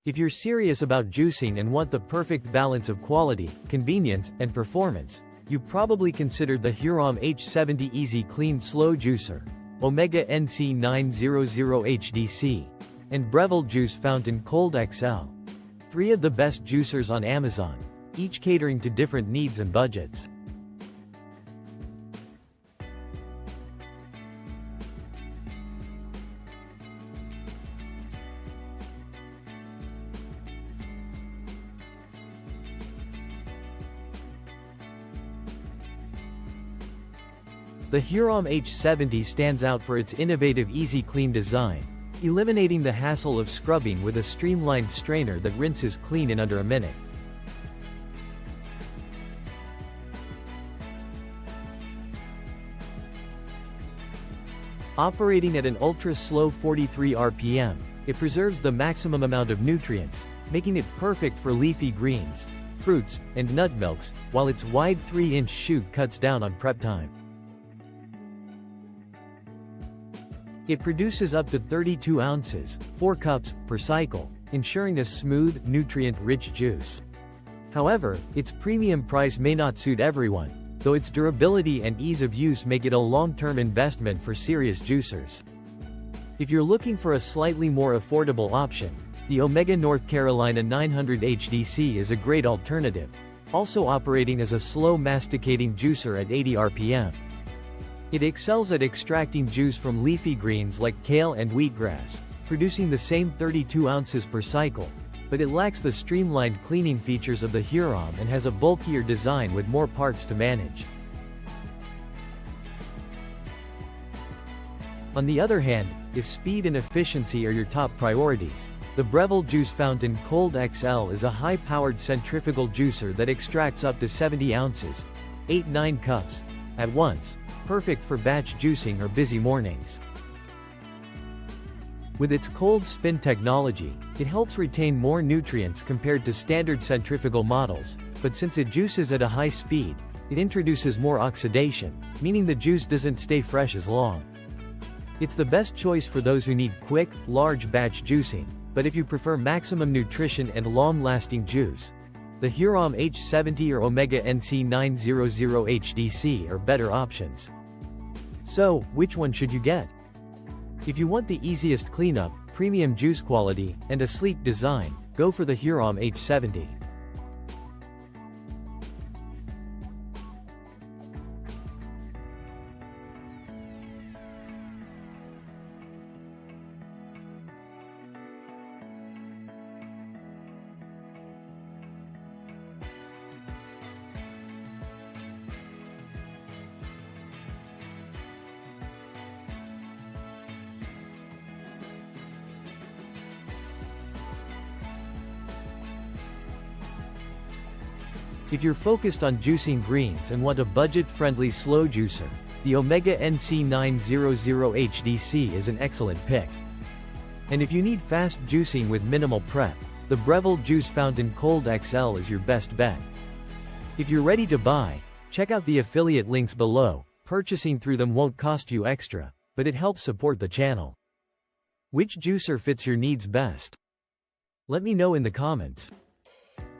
If you're serious about juicing and want the perfect balance of quality, convenience, and performance, you've probably considered the Hurom H70 Easy Clean Slow Juicer, Omega NC900 HDC, and Breville Juice Fountain Cold XL. 3 of the best juicers on Amazon, each catering to different needs and budgets. The Hurom H70 stands out for its innovative easy clean design, eliminating the hassle of scrubbing with a streamlined strainer that rinses clean in under a minute. Operating at an ultra-slow 43 RPM, it preserves the maximum amount of nutrients, making it perfect for leafy greens, fruits, and nut milks, while its wide 3-inch chute cuts down on prep time. It produces up to 32 ounces, 4 cups, per cycle, ensuring a smooth, nutrient-rich juice. However, its premium price may not suit everyone, though its durability and ease of use make it a long-term investment for serious juicers. If you're looking for a slightly more affordable option, the Omega North Carolina 900 HDC is a great alternative, also operating as a slow masticating juicer at 80 RPM. It excels at extracting juice from leafy greens like kale and wheatgrass, producing the same 32 ounces per cycle, but it lacks the streamlined cleaning features of the Hurom and has a bulkier design with more parts to manage. On the other hand, if speed and efficiency are your top priorities, the Breville Juice Fountain Cold XL is a high-powered centrifugal juicer that extracts up to 70 ounces, 8-9 cups, at once, perfect for batch juicing or busy mornings. With its cold spin technology, it helps retain more nutrients compared to standard centrifugal models, but since it juices at a high speed, it introduces more oxidation, meaning the juice doesn't stay fresh as long. It's the best choice for those who need quick, large batch juicing, but if you prefer maximum nutrition and long-lasting juice, the Hurom H70 or Omega NC900 HDC are better options. So, which one should you get? If you want the easiest cleanup, premium juice quality, and a sleek design, go for the Hurom H70. If you're focused on juicing greens and want a budget-friendly slow juicer, the Omega NC900 HDC is an excellent pick. And if you need fast juicing with minimal prep, the Breville Juice Fountain Cold XL is your best bet. If you're ready to buy, check out the affiliate links below. Purchasing through them won't cost you extra, but it helps support the channel. Which juicer fits your needs best? Let me know in the comments.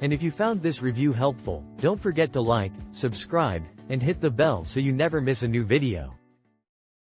And if you found this review helpful, don't forget to like, subscribe, and hit the bell so you never miss a new video.